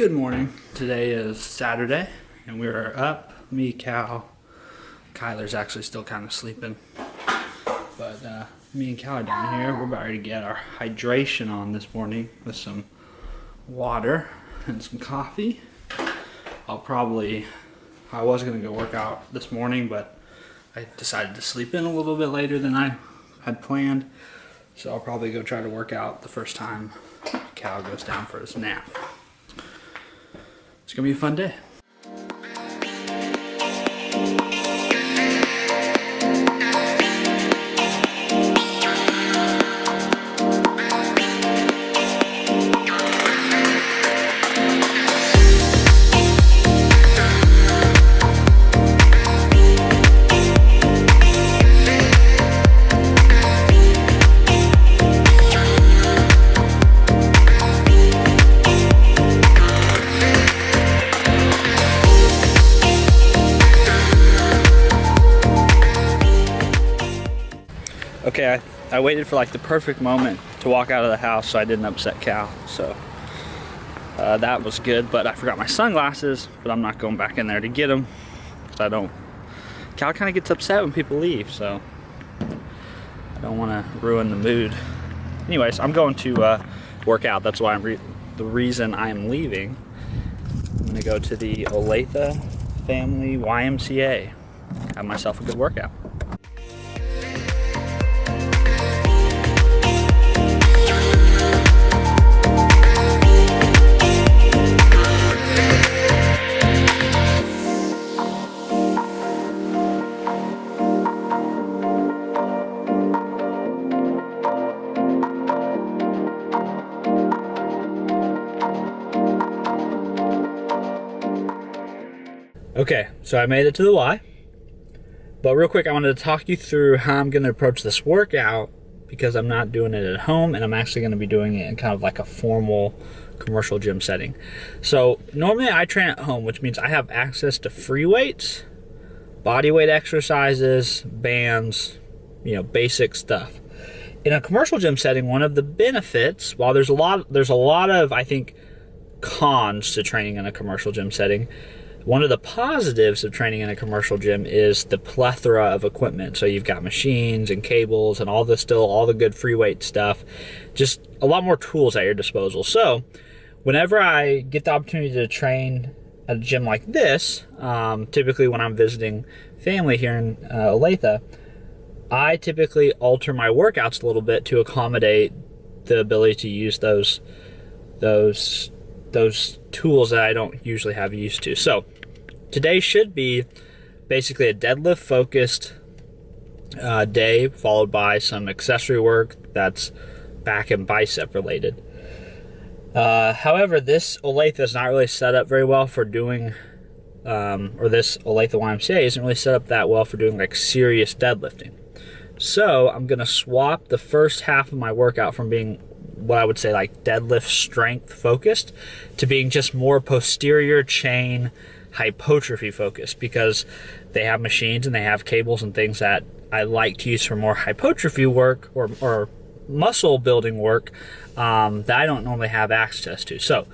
Good morning. Today is Saturday, and we are up. Me, Cal. Kyler's actually still kind of sleeping. But me and Cal are down here. We're about to get our hydration on this morning with some water and some coffee. I was going to go work out this morning, but I decided to sleep in a little bit later than I had planned. So I'll probably go try to work out the first time Cal goes down for his nap. It's gonna be a fun day. Okay, I waited for like the perfect moment to walk out of the house so I didn't upset Cal. So that was good, but I forgot my sunglasses, but I'm not going back in there to get them. Cal kind of gets upset when people leave, so I don't want to ruin the mood. Anyways, I'm going to work out. That's why the reason I'm leaving. I'm gonna go to the Olathe Family YMCA. Have myself a good workout. Okay, so I made it to the Y, but real quick I wanted to talk you through how I'm going to approach this workout because I'm not doing it at home and I'm actually going to be doing it in kind of like a formal commercial gym setting. So normally I train at home, which means I have access to free weights, body weight exercises, bands, basic stuff. In a commercial gym setting, one of the benefits, while there's a lot of, I think, cons to training in a commercial gym setting, one of the positives of training in a commercial gym is the plethora of equipment. So you've got machines and cables and all the good free weight stuff, just a lot more tools at your disposal. So whenever I get the opportunity to train at a gym like this, typically when I'm visiting family here in Olathe, I typically alter my workouts a little bit to accommodate the ability to use those tools that I don't usually have used to. So today should be basically a deadlift focused day, followed by some accessory work that's back and bicep related. However, this Olathe is not really set up very well for doing, or this Olathe YMCA isn't really set up that well for doing like serious deadlifting. So I'm gonna swap the first half of my workout from being what I would say like deadlift strength focused to being just more posterior chain hypertrophy focused, because they have machines and they have cables and things that I like to use for more hypertrophy work or muscle building work that I don't normally have access to. So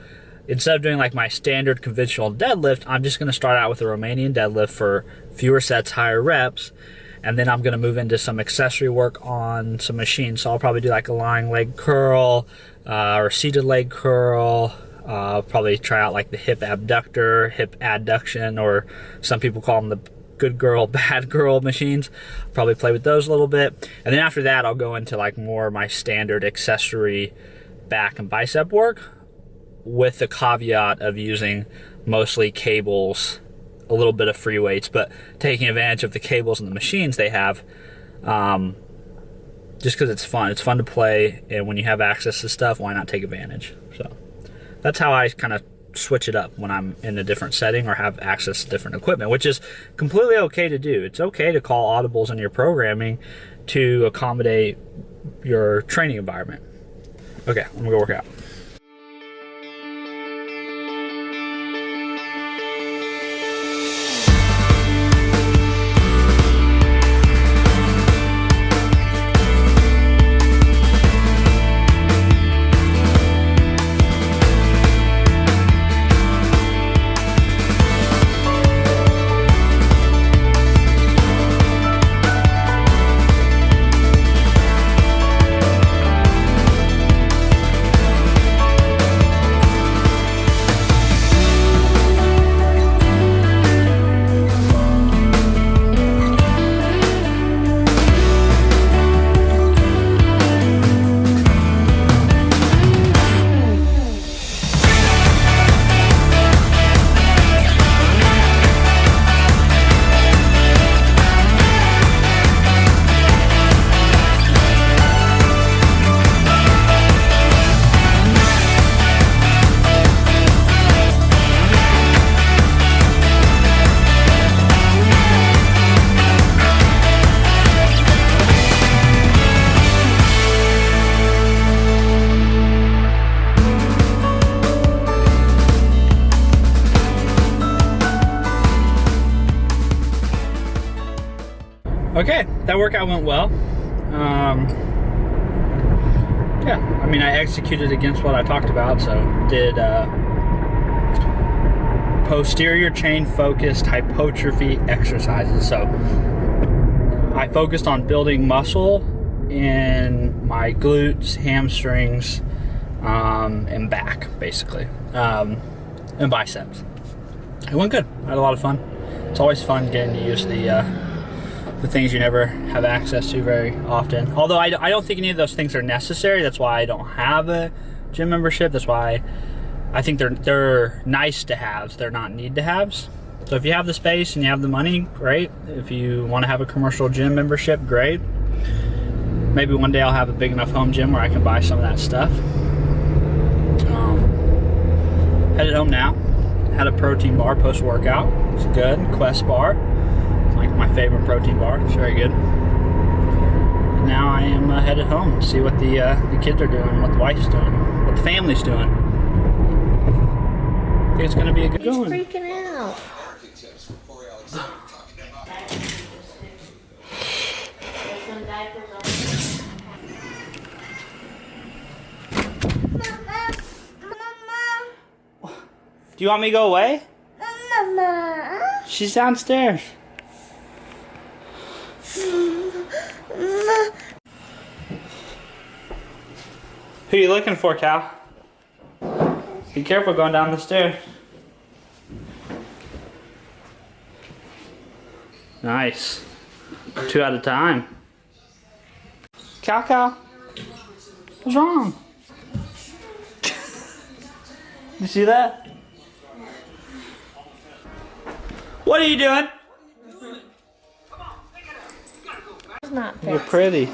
instead of doing like my standard conventional deadlift, I'm just going to start out with a Romanian deadlift for fewer sets, higher reps. And then I'm going to move into some accessory work on some machines. So I'll probably do like a lying leg curl or seated leg curl. Probably try out like the hip abductor, hip adduction, or some people call them the good girl, bad girl machines. Probably play with those a little bit. And then after that, I'll go into like more my standard accessory back and bicep work with the caveat of using mostly cables, a little bit of free weights, but taking advantage of the cables and the machines they have, just because it's fun. It's fun to play, and when you have access to stuff, why not take advantage? So that's how I kind of switch it up when I'm in a different setting or have access to different equipment, which is completely okay to do. It's okay to call audibles in your programming to accommodate your training environment. Okay, I'm gonna go work out. Okay, that workout went well. Yeah, I mean, I executed against what I talked about. So did posterior chain focused hypertrophy exercises. So I focused on building muscle in my glutes, hamstrings, and back, basically, and biceps. It went good. I had a lot of fun. It's always fun getting to use the things you never have access to very often. Although I don't think any of those things are necessary. That's why I don't have a gym membership. That's why I think they're nice to haves. They're not need to haves. So if you have the space and you have the money, great. If you want to have a commercial gym membership, great. Maybe one day I'll have a big enough home gym where I can buy some of that stuff. Headed home now. Had a protein bar post-workout. It's good. Quest bar. It's like my favorite protein bar. It's very good. And now I am headed home to see what the kids are doing, what the wife's doing, what the family's doing. I think it's going to be a good going. He's freaking out. Do you want me to go away? Mama. She's downstairs. Who are you looking for, Cal? Be careful going down the stairs. Nice. 2 at a time. Cal. What's wrong? You see that? What are you doing? It's not You're fast. pretty.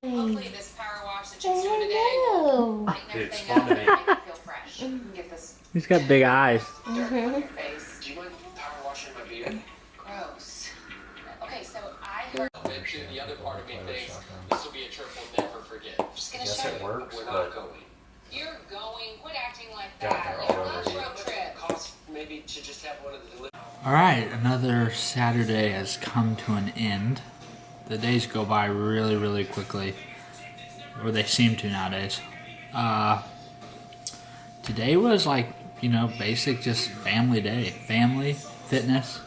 Hopefully this power wash that you're doing today will tighten everything up and make it feel fresh. You can get this He's got big eyes. dirt on your face. Do you mind power washing my beard? Gross. Okay, so I heard The other part of me thinks this will be a trip we'll never forget. I'm just gonna show you. We're not going. You're going. Quit acting like Yeah, that. they're You all love over road trips. Cost maybe to just have one of the delivery. Alright, another Saturday has come to an end. The days go by really, really quickly. Or they seem to nowadays. Today was like, basic just family day. Family, fitness,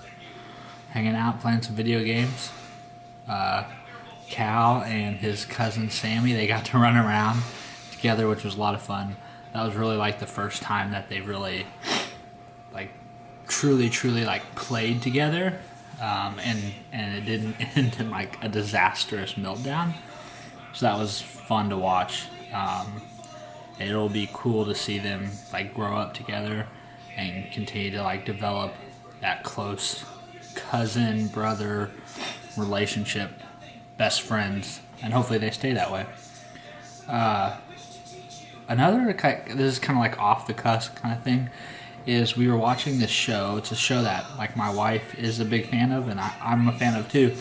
hanging out, playing some video games. Cal and his cousin Sammy, they got to run around together, which was a lot of fun. That was really like the first time that they really truly played together, and it didn't end in like a disastrous meltdown. So that was fun to watch. It'll be cool to see them grow up together and continue to like develop that close cousin, brother relationship, best friends, and hopefully they stay that way. This is kind of like off the cusp kind of thing, is we were watching this show. It's a show that like my wife is a big fan of, and I'm a fan of too,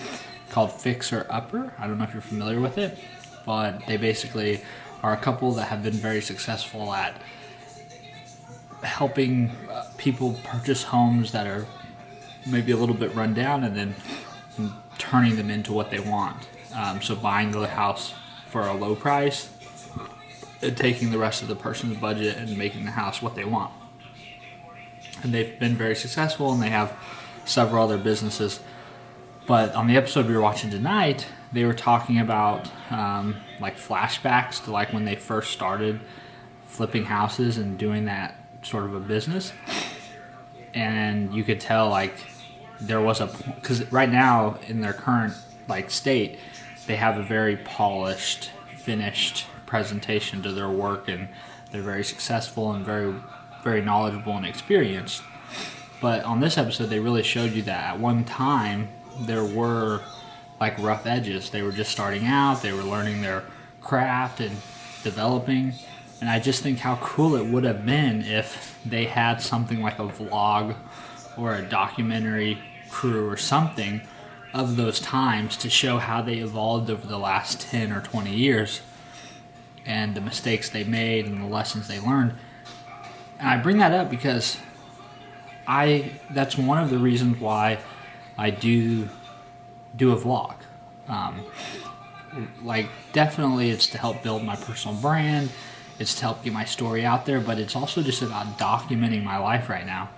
called Fixer Upper. I don't know if you're familiar with it, but they basically are a couple that have been very successful at helping people purchase homes that are maybe a little bit run down and then turning them into what they want. So buying the house for a low price and taking the rest of the person's budget and making the house what they want. And they've been very successful, and they have several other businesses. But on the episode we were watching tonight, they were talking about like flashbacks to like when they first started flipping houses and doing that sort of a business. And you could tell like there was because right now in their current like state, they have a very polished, finished presentation to their work, and they're very successful and very, very knowledgeable and experienced. But on this episode, they really showed you that at one time there were like rough edges. They were just starting out, they were learning their craft and developing. And I just think how cool it would have been if they had something like a vlog or a documentary crew or something of those times to show how they evolved over the last 10 or 20 years and the mistakes they made and the lessons they learned. And I bring that up because that's one of the reasons why I do a vlog. Like definitely it's to help build my personal brand, it's to help get my story out there, but it's also just about documenting my life right now,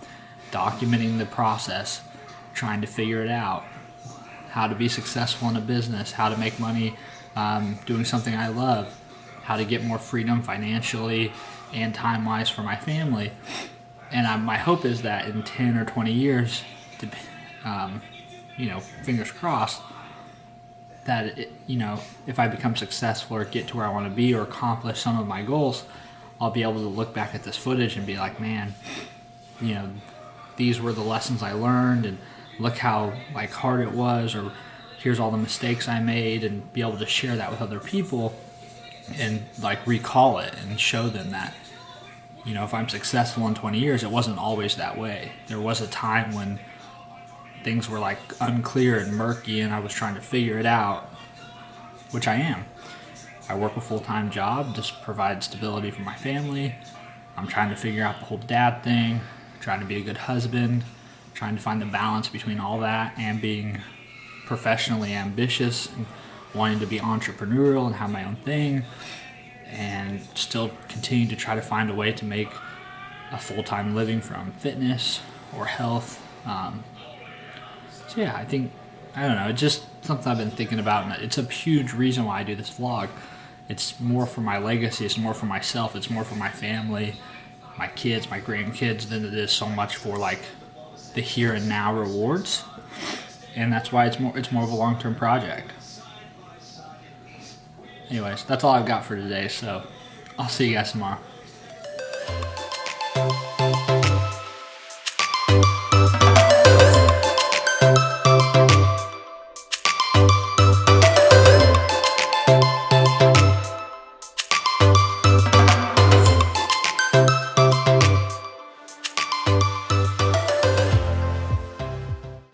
documenting the process, trying to figure it out, how to be successful in a business, how to make money doing something I love, how to get more freedom financially and time-wise for my family. And my hope is that in 10 or 20 years, fingers crossed, that if I become successful or get to where I want to be or accomplish some of my goals, I'll be able to look back at this footage and be like, man, these were the lessons I learned, and look how like hard it was, or here's all the mistakes I made, and be able to share that with other people and like recall it and show them that if I'm successful in 20 years, it wasn't always that way. There was a time when things were like unclear and murky and I was trying to figure it out, which I am. I work a full-time job, just provide stability for my family. I'm trying to figure out the whole dad thing, trying to be a good husband, trying to find the balance between all that and being professionally ambitious and wanting to be entrepreneurial and have my own thing, and still continue to try to find a way to make a full-time living from fitness or health. So yeah, I don't know, it's just something I've been thinking about, and it's a huge reason why I do this vlog. It's more for my legacy, it's more for myself, it's more for my family, my kids, my grandkids, than it is so much for like the here and now rewards. And that's why it's more of a long-term project. Anyways, that's all I've got for today, so I'll see you guys tomorrow.